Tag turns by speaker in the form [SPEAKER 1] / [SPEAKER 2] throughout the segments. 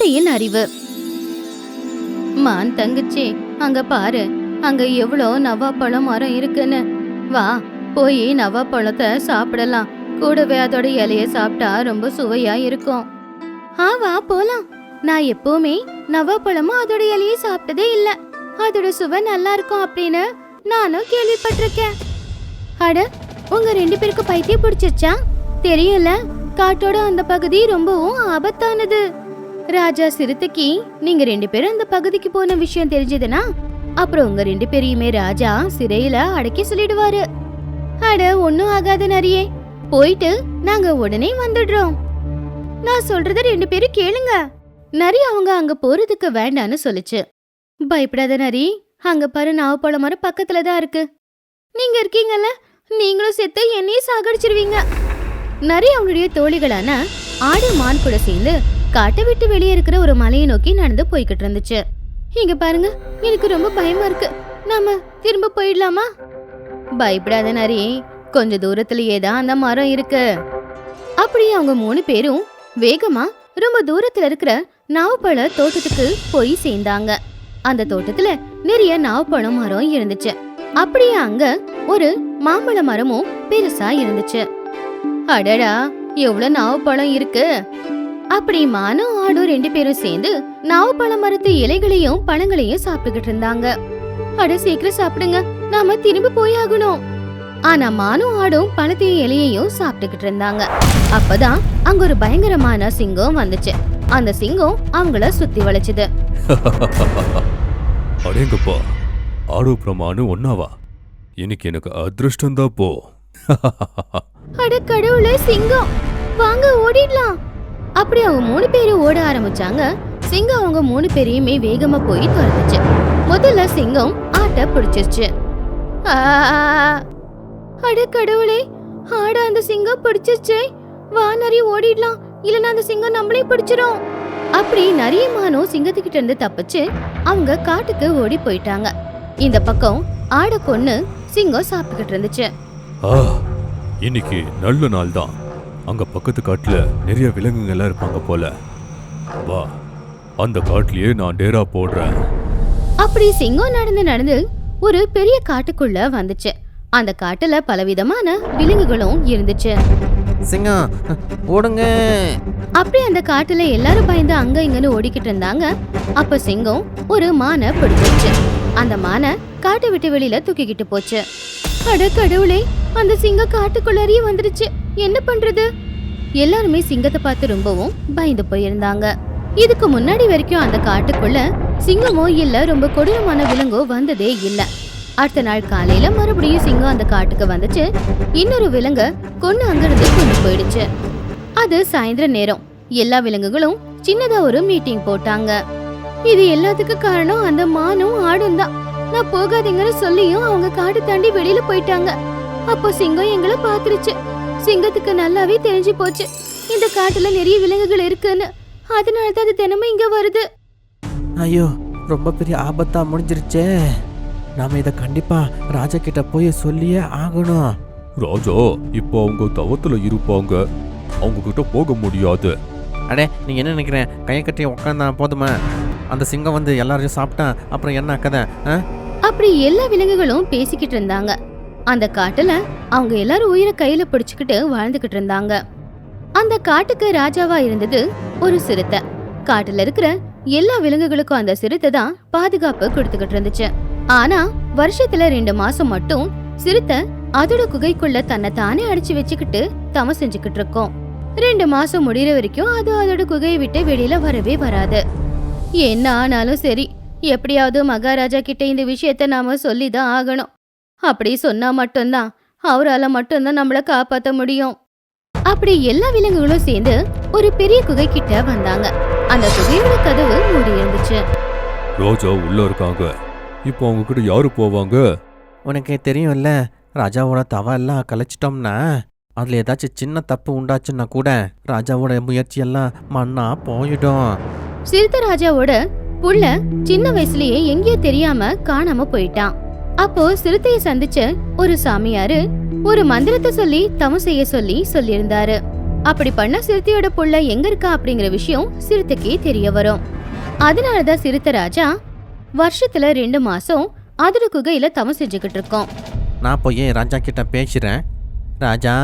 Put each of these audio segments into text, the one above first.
[SPEAKER 1] சிறுத்தையின் அறிவு. மான் தங்கச்சி, அங்க பாரு, அங்க எவ்வளோ நவாப்பழம் மரம் இருக்குன்னு. வா, போய் நவாப்பழத்தை சாப்பிடலாம். கூடவே அதோட இலைய சாப்பிட்டா ரொம்ப சுவையா இருக்கும். வா போலாம். நான் எப்பவுமே நவாப்பழமும் அதோட இலையை சாப்பிட்டதே இல்ல. அதோட சுவை நல்லா இருக்கும் அப்படின்னு நானும் கேள்விப்பட்டிருக்கேன். அட, உங்க 2 பேருக்கு பைத்தியம் பிடிச்சிருச்சா? தெரியல, காட்டோட அந்த பகுதி ரொம்பவும் ஆபத்தானது. ராஜா சிறுத்தைக்கு நீங்க 2 பேரும் அந்த பகுதிக்கு போன விஷயம் தெரிஞ்சதுன்னா அப்புறம் உங்க 2 பேரையுமே ராஜா சிறையில அடக்கி சொல்லிடுவாரு. அட, ஒன்னும் ஆகாத நரியே, போயிட்டு நாங்க உடனே வந்துடுறோம். நான் சொல்றத 2 பேரும் கேளுங்க. நரி அவங்க அங்க போறதுக்கு வேண்டான்னு சொல்லுச்சு. பயப்படாத நரி, அங்க பாரு, நாவப்பழம் மரம் பக்கத்துலதான் இருக்கு. நீங்க இருக்கீங்கல்ல, நீங்களும் செத்து என்னையும் சாகடிச்சிருவீங்க. நரி அவனுடைய தோழிகளான ஆடு மான் கூட சேர்ந்து காட்டை விட்டு வெளியே இருக்கிற ஒரு மலையை நோக்கி நடந்து போய்கிட்டு இருந்துச்சு. இங்க பாருங்க, எனக்கு ரொம்ப பயமா இருக்கு. நாம திரும்ப போயிடலாமா? பயப்படாத நரி, கொஞ்ச தூரத்திலேயே தான் அந்த மரம் இருக்கு. அப்படியே அவங்க 3 பேரும் வேகமா ரொம்ப தூரத்துல இருக்கிற நாவப்பழ தோட்டத்துக்கு போய் சேர்ந்தாங்க. அந்த தோட்டத்துல நிறைய நாவப்பழம் மரம் இருந்துச்சு. அப்படியே அங்க ஒரு மாம்பழ மரமும் பெருசா இருந்துச்சு. அடடா, எவ்வளவு நாவப்பழம் இருக்கு! அப்படி மானும் ஆடும் 2 பேரும் சேர்ந்து நாவப்பழ மரத்து இலைகளையும் பழங்களையும் சாப்பிட்டுக்கிட்டு இருந்தாங்க. அட, சீக்கிரம் சாப்பிடுங்க, நாம திரும்பி போய் ஆகணும். ஆனா மானும் ஆடும் பழத்தையும் இலையையும் சாப்பிட்டுக்கிட்டு இருந்தாங்க. அப்பதான் அங்க ஒரு பயங்கரமான சிங்கம் வந்துச்சு. அந்த சிங்கம் அவங்கள சுத்தி வளைச்சுது.
[SPEAKER 2] அடேங்கப்பா, ஆடு பிரமாணு ஒன்னாவா? இன்னைக்கு எனக்கு அதிர்ஷ்டம் தான் போ.
[SPEAKER 1] அட கடவுளே, சிங்கம், வாங்க ஓடிடலாம். அப்படி அவங்க 3 பேரும் ஓட ஆரம்பிச்சாங்க. சிங்கம் அவங்க 3 பேரையுமே வேகமா போய் துரத்துச்சு. முதல்ல சிங்கம் ஆட்டை பிடிச்சிருச்சு. அட கடவுளே, ஆட அந்த சிங்கம் பிடிச்சிருச்சு. வா நரி, ஓடிடலாம், இல்லன்னா அந்த சிங்கம் நம்மளே பிடிச்சிரும். அப்படி நிறைய மானும் சிங்கத்துக்கிட்ட இருந்து தப்பிச்சு அவங்க காட்டுக்கு ஓடி போயிட்டாங்க. இந்த பக்கம் ஆட கொன்னு சிங்கம் சாப்பிட்டுக்கிட்டு இருந்துச்சு.
[SPEAKER 2] இன்னைக்கு நல்ல நாள் தான். அங்க பக்கத்து காட்டுல நிறைய விலங்குகள் இருப்பாங்க போல. வா, அந்த காட்டுலயே நான் டேரா போடுறேன்.
[SPEAKER 1] அப்படி சிங்கம் நடந்து நடந்து ஒரு பெரிய காட்டுக்குள்ள வந்துச்சு. அந்த காட்டுல பலவிதமான விலங்குகளும் இருந்துச்சு.
[SPEAKER 3] சிங்கம், ஓடுங்க!
[SPEAKER 1] அப்படி அந்த காட்டுல எல்லாரும் பயந்து அங்க இங்கன்னு ஓடிக்கிட்டு இருந்தாங்க. அப்ப சிங்கம் ஒரு மானை பிடிச்சிருச்சு. அந்த மானை காட்டை விட்டு வெளியில தூக்கிக்கிட்டு போச்சு. அட கடவுளே, அந்த சிங்கம் காட்டுக்குள்ளேயே வந்துருச்சு. என்ன பண்றது? எல்லாருமே சிங்கத்தை பார்த்து ரொம்பவும் பயந்து போயிருந்தாங்க. இதுக்கு முன்னாடி வரைக்கும் அந்த காட்டுக்குள்ள சிங்கமோ இல்ல ரொம்ப கொடூரமான விலங்கோ வந்ததே இல்ல. அடுத்த நாள் காலையில மறுபடியும் சிங்கம் அந்த காட்டுக்கு வந்துச்சு. இன்னொரு விலங்க கொண்டு அங்கிருந்து கொண்டு போயிடுச்சு. அது சாயந்தர நேரம். எல்லா விலங்குகளும் சின்னதா ஒரு மீட்டிங் போட்டாங்க. இது எல்லாத்துக்கும் காரணம் அந்த மானும் ஆடும் தான். நான் போகாதீங்கன்னு சொல்லியும் அவங்க காட்டு தாண்டி வெளியில போயிட்டாங்க. அப்போ சிங்கம் எங்களை பாத்துருச்சு. சிங்கத்துக்கு நல்லாவே தெரிஞ்சு போச்சு இந்த காட்டுல நிறைய விலங்குகள் இருக்குன்னு. அதனாலதான் அது தினமும் இங்க வருது.
[SPEAKER 3] ஐயோ, ரொம்ப பெரிய ஆபத்தா முடிஞ்சிருச்சே. நாம இத கண்டிப்பா ராஜா கிட்ட போய் சொல்லியே ஆகணும்.
[SPEAKER 2] ராஜா இப்போ அவங்க தவத்துல இருப்பாங்க, அவங்க கிட்ட போக முடியாது.
[SPEAKER 3] அடே, நீங்க என்ன நினைக்கிறேன்? கையை கட்டி உட்காந்தா போதுமா? அந்த சிங்கம் வந்து எல்லாரையும் சாப்பிட்டா அப்புறம் என்ன கதை?
[SPEAKER 1] அப்படி எல்லா விலங்குகளும் பேசிக்கிட்டு இருந்தாங்க. அந்த காட்டுல அவங்க எல்லாரும் உயிரை கையில பிடிச்சுக்கிட்டு வாழ்ந்துகிட்டு இருந்தாங்க. அந்த காட்டுக்கு ராஜாவா இருந்தது ஒரு சிறுத்தை. காட்டுல இருக்கிற எல்லா விலங்குகளுக்கும் அந்த சிறுத்தை தான் பாதுகாப்பு கொடுத்துக்கிட்டு இருந்துச்சு. ஆனா வருஷத்துல 2 மாசம் மட்டும் சிறுத்தை அதோட குகைக்குள்ள தன்னை தானே அடிச்சு வச்சுக்கிட்டு தம செஞ்சுக்கிட்டு இருக்கோம். 2 மாசம் முடிகிற வரைக்கும் அது அதோட குகையை விட்டு வெளியில வரவே வராது. என்ன ஆனாலும் சரி, எப்படியாவது மகாராஜா கிட்ட இந்த விஷயத்த நாம சொல்லிதான் ஆகணும். அப்படி சொன்னா மட்டும்தான் அவரால மட்டும்தான் நம்மள காப்பாத்த முடியும். அப்படி எல்லா விலங்குகளும் சேர்ந்து ஒரு பெரிய குகை கிட்ட வந்தாங்க. அந்த குகையோட கதவு மூடி இருந்துச்சு.
[SPEAKER 2] ராஜா உள்ள இருக்காங்க. இப்போ அவங்க கிட்ட யாரு போவாங்க?
[SPEAKER 3] உனக்கு தெரியும்ல, ராஜாவோட தவ எல்லாம் கலைச்சிட்டோம்னா அதுல ஏதாச்சும் சின்ன தப்பு உண்டாச்சுன்னா கூட ராஜாவோட முயற்சி எல்லாம் மண்ணா போயிடும்.
[SPEAKER 1] சிறுத்தை ராஜாவோட புள்ள சின்ன வயசுலயே எங்கேயோ தெரியாம காணாம போயிட்டான். அப்போ சிறுத்தைய சந்திச்ச ஒரு சாமியாரு ஒரு மந்திரத்தை சொல்லி தவம் செய்ய சொல்லியிருந்தாரு. அப்படி பண்ண சிறுத்தையோட புள்ள எங்க இருக்கா அப்படிங்கிற விஷயம் சிறுத்தைக்கே தெரிய வரும். அதனாலதான் சிறுத்தை ராஜா வருஷத்துல 2 மாசம் அதோட குகையில தவம் செஞ்சுக்கிட்டு இருக்கோம்.
[SPEAKER 3] நான் போய் ராஜா கிட்ட பேசுறேன். ராஜா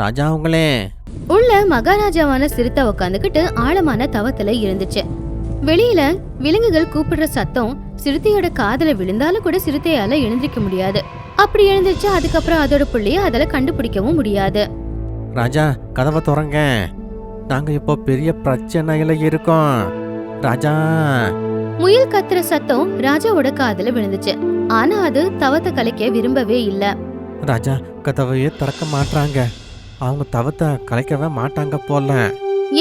[SPEAKER 3] ராஜா உங்களே.
[SPEAKER 1] உள்ள மகாராஜாவான சிறுத்தை உக்காந்துக்கிட்டு ஆழமான தவத்துல இருந்துச்சு. வெளியில விலங்குகள் கூப்பிடுற சத்தம் சிறுத்தையோட காதுல விழுந்தாலும் கூட சிறுத்தையால எழுந்திருக்க முடியாது. அப்படி எழுந்துச்சு அதுக்கப்புறம் அதோட புள்ளைய அதில் கண்டுபிடிக்கவும் முடியாது.
[SPEAKER 3] ராஜா கதவை திறங்க, நாங்க இப்போ பெரிய பிரச்சனையில இருக்கோம். ராஜா.
[SPEAKER 1] முயல் கத்துற சத்தம் ராஜாவோட காதுல விழுந்துச்சு. ஆனா அது தவத்தை கலைக்க விரும்பவே இல்ல.
[SPEAKER 3] ராஜா கதவையே திறக்க மாட்டாங்க, அவங்க தவத்தை கலைக்கவே மாட்டாங்க போல.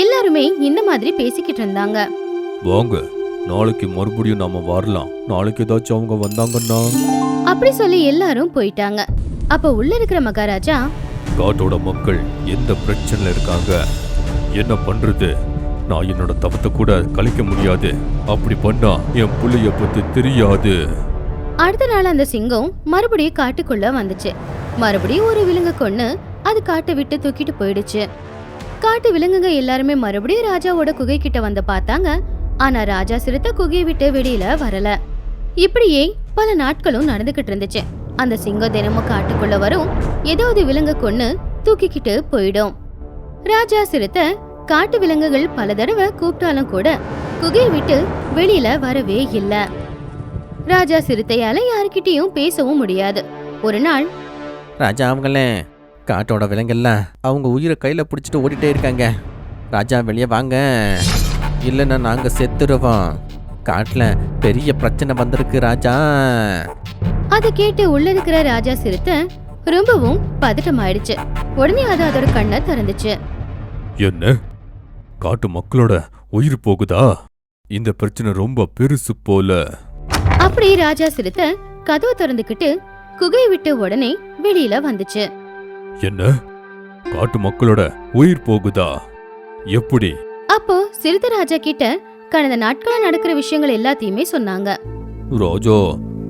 [SPEAKER 1] எல்லாருமே இந்த மாதிரி பேசிக்கிட்டு இருந்தாங்க.
[SPEAKER 2] வாங்க, நாளைக்கு மறுபடியும் நாம வரலாம். நாளைக்கு ஏதாச்சும் அவங்க வந்தாங்கன்னா
[SPEAKER 1] அப்படி சொல்லி எல்லாரும் போயிட்டாங்க. அப்ப உள்ள இருக்கிற மகாராஜா,
[SPEAKER 2] காட்டோட மக்கள் எந்த பிரச்சனையில இருக்காங்க, என்ன பண்றது? நான் என்னோட தவத்தை கூட கலைக்க முடியாது. அப்படி பண்ணா என் புள்ளைய பத்தி தெரியாது.
[SPEAKER 1] அடுத்த நாள் அந்த சிங்கம் மறுபடியும் காட்டுக்குள்ள வந்துச்சு. மறுபடியும் ஒரு விலங்கு கொன்னு அது காட்டை விட்டு தூக்கிட்டு போயிடுச்சு. காட்டு விலங்குங்க எல்லாருமே மறுபடியும் ராஜாவோட குகை கிட்ட வந்து பார்த்தாங்க. ஆனா ராஜா சிறுத்தை குகையை விட்டு வெளியில வரல. இப்படியே பல நாட்களும் நடந்துகிட்டு இருந்துச்சு. அந்த சிங்கம் தினமும் காட்டுக்குள்ள வரும், ஏதாவது விலங்கு கொன்னு தூக்கிக்கிட்டு போயிடும். ராஜா சிறுத்தை காட்டு விலங்குகள் பல தடவை கூப்பிட்டாலும் கூட குகையை விட்டு வெளியில வரவே இல்ல. ராஜா சிறுத்தையால யாருக்கிட்டையும் பேசவும் முடியாது. ஒரு நாள்,
[SPEAKER 3] ராஜா அவங்களே, காட்டோட விலங்கெல்லாம் அவங்க உயிரை கையில பிடிச்சிட்டு ஓடிட்டே இருக்காங்க. ராஜா வெளியே வாங்க, இல்லைன்னா நாங்க செத்துருவோம். காட்டுல பெரிய பிரச்சனை வந்திருக்கு ராஜா.
[SPEAKER 1] அதை கேட்டு உள்ள இருக்கிற ராஜா சிறுத்தை ரொம்பவும் பதட்டம் ஆயிடுச்சு. உடனே அது அதோட கண்ணை திறந்துச்சு.
[SPEAKER 2] என்ன, காட்டு மக்களோட உயிர் போகுதா? இந்த பிரச்சனை ரொம்ப பெருசு போல.
[SPEAKER 1] அப்படி ராஜா சிறுத்தை கதவை திறந்துக்கிட்டு குகையை விட்டு உடனே வெளியில வந்துச்சு.
[SPEAKER 2] என்ன, காட்டு மக்களோட உயிர் போகுதா? எப்படி?
[SPEAKER 1] அப்போ சிறுத்தை ராஜா கிட்ட கடந்த நாட்களா நடக்கிற விஷயங்கள் எல்லாத்தையுமே சொன்னாங்க.
[SPEAKER 2] ராஜா,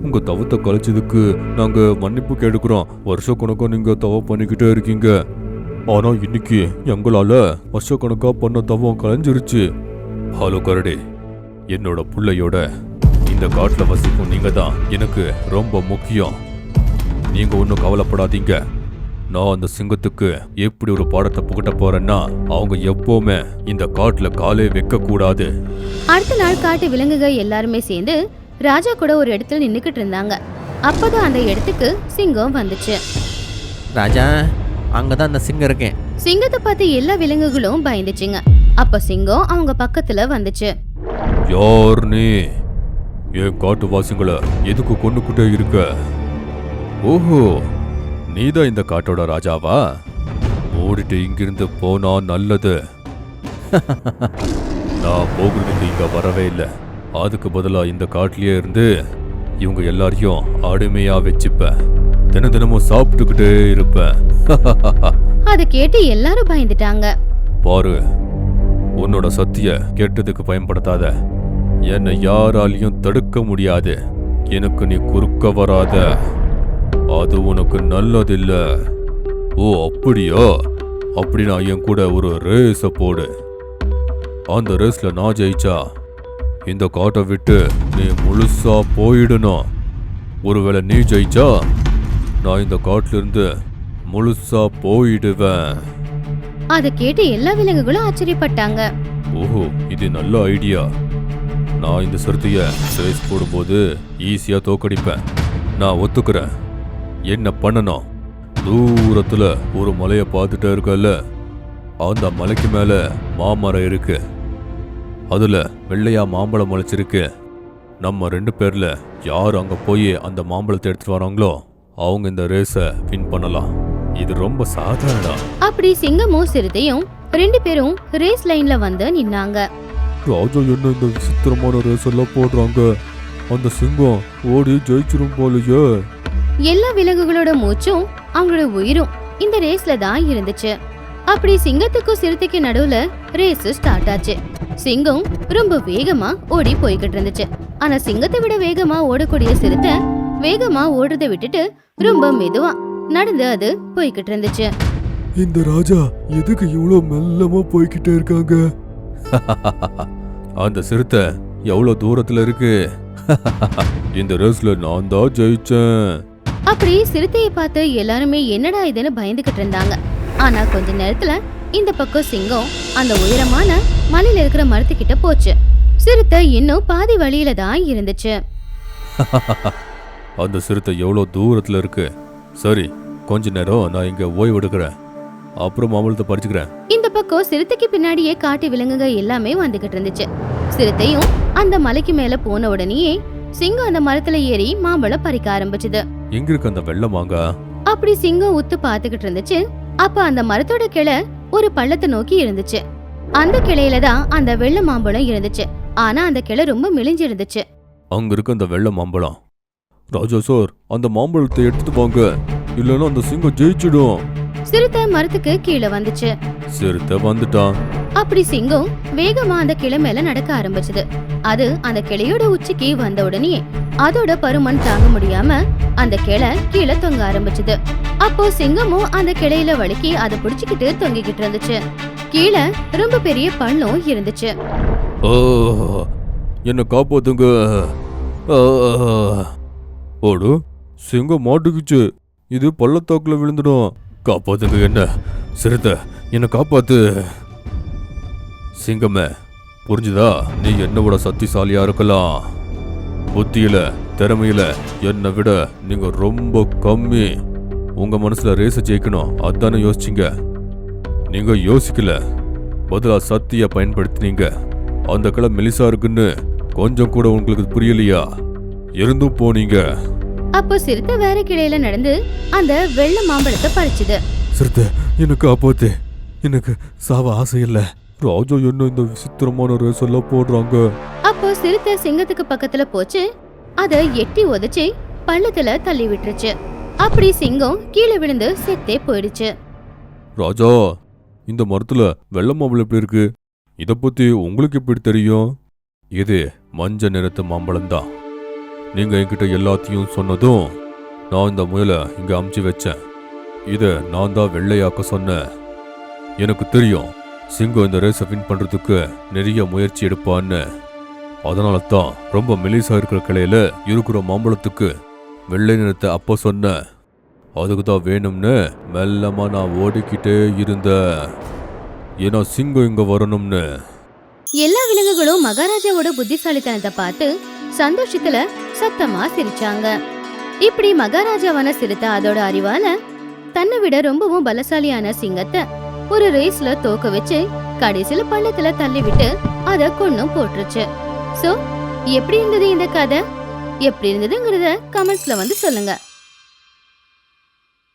[SPEAKER 2] உங்க தவத்தை கலைச்சதுக்கு நாங்க மன்னிப்பு கேட்கிறோம். வருஷக்கணக்கா நீங்க தவ பண்ணிக்கிட்டே இருக்கீங்க. ஆனா இன்னைக்கு எங்களால வருஷக்கணக்கா பண்ண தவம் கலைஞ்சிருச்சு. ஹலோ கரடி, என்னோட புள்ளையோட இந்த காட்டுல வசிக்கும் நீங்க தான் எனக்கு ரொம்ப முக்கியம். நீங்க ஒன்றும் கவலைப்படாதீங்க. நான் அந்த சிங்கத்துக்கு எப்படி ஒரு பாடத்தை புகட்ட போறேன்னா, அவங்க எப்பவுமே இந்த காட்டுல காலே வைக்க கூடாது.
[SPEAKER 1] அடுத்த நாள் காட்டு விலங்குகள் எல்லாருமே சேர்ந்து ராஜா கூட ஒரு இடத்துல நின்னுக்கிட்டு இருந்தாங்க. அப்பதான் அந்த இடத்துக்கு சிங்கம் வந்துச்சு.
[SPEAKER 3] ராஜா, அங்கதான் அந்த சிங்கம் இருக்கேன்.
[SPEAKER 1] சிங்கத்தை பார்த்து எல்லா விலங்குகளும் பயந்துச்சுங்க. அப்ப சிங்கம் அவங்க பக்கத்துல வந்துச்சு.
[SPEAKER 2] யார் நீ? என் காட்டு வாசிங்களை எதுக்கு கொண்டுகிட்டே இருக்க? ஓஹோ, நீதான் இந்த காட்டோட ராஜாவா? ஓடிட்டு இங்கிருந்து போனா நல்லது. நான் போகிறதுக்கு இங்க வரவே இல்லை. அதுக்கு பதிலா இந்த காட்டிலேயே இருந்து இவங்க எல்லாரையும் அடிமையா வச்சுப்பேன். தினமும் சாப்பிட்டுக்கிட்டே இருப்பேன்.
[SPEAKER 1] அதை கேட்டு எல்லாரும் பயந்துட்டாங்க.
[SPEAKER 2] பாரு, உன்னோட சத்திய கெட்டதுக்கு பயன்படுத்தாத. என்னை யாராலையும் தடுக்க முடியாது. எனக்கு நீ குறுக்க வராத. அது உனக்கு நல்லதில்ல. ஓ அப்படியா? அப்படின்னா என் கூட ஒரு ரேஸ போடு. அந்த ரேஸ்ல நான் ஜெயிச்சா இந்த காட்டை விட்டு நீ முழுசா போயிடணும். ஒருவேளை நீ ஜெயிச்சா நான் இந்த காட்டுல இருந்து முழுசா போயிடுவேன்.
[SPEAKER 1] அதை கேட்டு எல்லா விலங்குகளும் ஆச்சரியப்பட்டாங்க.
[SPEAKER 2] ஓஹோ, இது நல்ல ஐடியா. நான் இந்த சிறுத்தைய ரேஸ் போடும்போது ஈஸியா தோக்கடிப்பேன். நான் ஒத்துக்கிறேன். என்ன பண்ணணும்? தூரத்துல ஒரு மலையை பார்த்துட்டே இருக்கல, அந்த மலைக்கு மேல மாமரம் இருக்கு. அதுல வெள்ளையா மாம்பழம் முளைச்சிருக்கு. நம்ம 2 பேர்ல யார் அங்க போய் அந்த மாம்பழத்தை எடுத்துட்டு வராங்களோ அவங்க இந்த ரேஸை வின் பண்ணலாம். இது ரொம்ப சாதாரணம்.
[SPEAKER 1] அப்படி சிங்கமும் சிறுத்தையும் 2 பேரும் ரேஸ் லைன்ல வந்து நின்னாங்க.
[SPEAKER 2] ராஜா என்ன இந்த விசித்திரமான ரேஸ் எல்லாம் போடுறாங்க? அந்த சிங்கம் ஓடி ஜெயிச்சிரும் போலயே.
[SPEAKER 1] எல்லா விலங்குகளோட மூச்சும் அவங்களோட உயிரும் இந்த ரேஸ்ல தான் இருந்துச்சு. அப்படி சிங்கத்துக்கும் சிறுத்தைக்கு நடுவுல ரேஸ் ஸ்டார்ட் ஆச்சு. சிங்கம் ரொம்ப வேகமா ஓடி போய்கிட்டு இருந்துச்சு. ஆனா சிங்கத்தை விட வேகமா ஓடக்கூடிய சிறுத்தை வேகமா ஓடுறதை விட்டுட்டு ரொம்ப மெதுவா நடந்து அது போய்கிட்டு இருந்துச்சு.
[SPEAKER 2] இந்த ராஜா எதுக்கு இவ்வளோ மெல்லமா போய்கிட்டே இருக்காங்க? அந்த சிறுத்தை எவ்வளவு தூரத்துல இருக்கு? இந்த ரேஸ்ல நான் தான் ஜெயிச்சேன்.
[SPEAKER 1] அப்படி சிறுத்தையை பார்த்து எல்லாருமே என்னடா இதுன்னு பயந்துகிட்டு இருந்தாங்க. ஆனா கொஞ்ச நேரத்துல இந்த பக்கம் சிங்கம் அந்த உயரமான மலையில இருக்கிற மரத்துக்கிட்ட போச்சு. சிறுத்தை இன்னும் பாதி வழியில தான் இருந்துச்சு.
[SPEAKER 2] அந்த சிறுத்தை எவ்வளோ தூரத்துல இருக்கு? சரி, கொஞ்ச நேரம் நான் இங்க ஓய்வு எடுக்கிறேன், அப்புறம் மாம்பழத்தை பறிச்சுக்கிறேன்.
[SPEAKER 1] இந்த பக்கம் சிறுத்தைக்கு பின்னாடியே காட்டு விலங்குக எல்லாமே வந்துகிட்டு இருந்துச்சு. சிறுத்தையும் அந்த மலைக்கு மேல போன உடனேயே சிங்கம் அந்த மரத்துல ஏறி மாம்பழம் பறிக்க ஆரம்பிச்சது.
[SPEAKER 2] எங்க இருக்கு அந்த வெள்ளை மாங்கா?
[SPEAKER 1] அப்படி சிங்கம் உத்து பாத்துக்கிட்டு இருந்துச்சு. அப்ப அந்த மரத்தோட கிளை ஒரு பள்ளத்தை நோக்கி இருந்துச்சு. அந்த கிளையில தான் அந்த வெள்ளை மாம்பழம் இருந்துச்சு. ஆனா அந்த கிளை ரொம்ப மெலிஞ்சு இருந்துச்சு.
[SPEAKER 2] அங்க இருக்கு அந்த வெள்ளை மாம்பழம். ராஜா சார், அந்த மாம்பழத்தை எடுத்துட்டு வாங்க, இல்லைன்னா அந்த சிங்கம் ஜெயிச்சிடும்.
[SPEAKER 1] சிறுத்தை மரத்துக்கு கீழே வந்துச்சு.
[SPEAKER 2] சிறுத்தை வந்துட்டான்.
[SPEAKER 1] அப்படி சிங்கம் வேகமா அந்த கிளை மேல நடக்க ஆரம்பிச்சது. அது அந்த கிளையோட உச்சிக்கு வந்த உடனே அதோட பருமன் தாங்க முடியாம அந்த கிளை கீழே தொங்க ஆரம்பிச்சது. அப்போ சிங்கமும் அந்த கிளையில வழுக்கி அதை பிடிச்சுக்கிட்டு தொங்கிக்கிட்டு இருந்துச்சு. கீழே ரொம்ப பெரிய பள்ளம் இருந்துச்சு.
[SPEAKER 2] என்ன காப்பாத்துங்க. ஓடு, சிங்கம் மாட்டுக்குச்சு, இது பள்ளத்தாக்குல விழுந்துடும். காப்பாத்துங்க என்ன. சிறுத்தை, என்ன காப்பாத்து. சிங்கமே, புரிஞ்சுதா? நீ என்னோட சக்திசாலியா இருக்கலாம், புத்தியில திறமையில என்னை விட நீங்க ரொம்ப கம்மி. உங்க மனசுல ரேச ஜெயிக்கணும் அதானே யோசிச்சீங்க. நீங்க யோசிக்கல, பதிலா சக்திய பயன்படுத்தினீங்க. அந்த கிளை மெலிசா இருக்குன்னு கொஞ்சம் கூட உங்களுக்கு புரியலையா? இருந்தும் போனீங்க.
[SPEAKER 1] அப்போ சிறுத்தை வேற கிளையில நடந்து அந்த வெள்ளை மாம்பழத்தை பறிச்சுது.
[SPEAKER 2] சிறுத்தை, எனக்கு காப்பாத்து, எனக்கு சாவ ஆசை இல்ல. ராஜா என்ன இந்த விசித்திரமான ரேஸ் எல்லாம் போடுறாங்க.
[SPEAKER 1] அப்போ சிறுத்தை சிங்கத்துக்கு பக்கத்துல போச்சு. அத எட்டி உதைச்சு பள்ளத்துல தள்ளி விட்டுருச்சு. அப்படி சிங்கம் கீழே விழுந்து செத்தே போயிடுச்சு.
[SPEAKER 2] ராஜா, இந்த மரத்துல வெள்ளை மாம்பழம் எப்படி இருக்கு? இத பத்தி உங்களுக்கு எப்படி தெரியும்? இது மஞ்ச நிறத்து மாம்பழம் தான். நீங்க என்கிட்ட எல்லாத்தையும் சொன்னதும் நான் இந்த முயலை இங்க அமுச்சு வச்சேன். இத நான் தான் வெள்ளையாக்க சொன்னேன். எனக்கு தெரியும் சிங்கம் இந்த ரேஸை வின் பண்றதுக்கு நிறைய முயற்சி எடுப்பான்னு. அதனால தான் ரொம்ப மெலிசா இருக்கிற கிளையில இருக்கிற மாம்பழத்துக்கு வெள்ளை நிறத்தை அப்ப சொன்னேன். அதுக்கு தான் வேணும்னு மெல்லமா நான் ஓடிக்கிட்டே இருந்தேன், ஏன்னா சிங்கம் இங்க வரணும்னு.
[SPEAKER 1] எல்லா விலங்குகளும் மகாராஜாவோட புத்திசாலித்தனத்தை பார்த்து சந்தோஷத்துல சத்தமா சிரிச்சாங்க. இப்படி மகாராஜாவான சிறுத்தை அதோட அறிவால தன்னை விட ரொம்பவும் பலசாலியான சிங்கத்தை ஒரு ரேஸ்ல தோக்க வச்சு கடைசியில பள்ளத்துல தள்ளி விட்டு அத கொன்னும் போட்டுருச்சு. சோ எப்படி இருந்தது இந்த கதை? எப்படி இருந்ததுங்கிறத கமெண்ட்ஸ்ல வந்து சொல்லுங்க.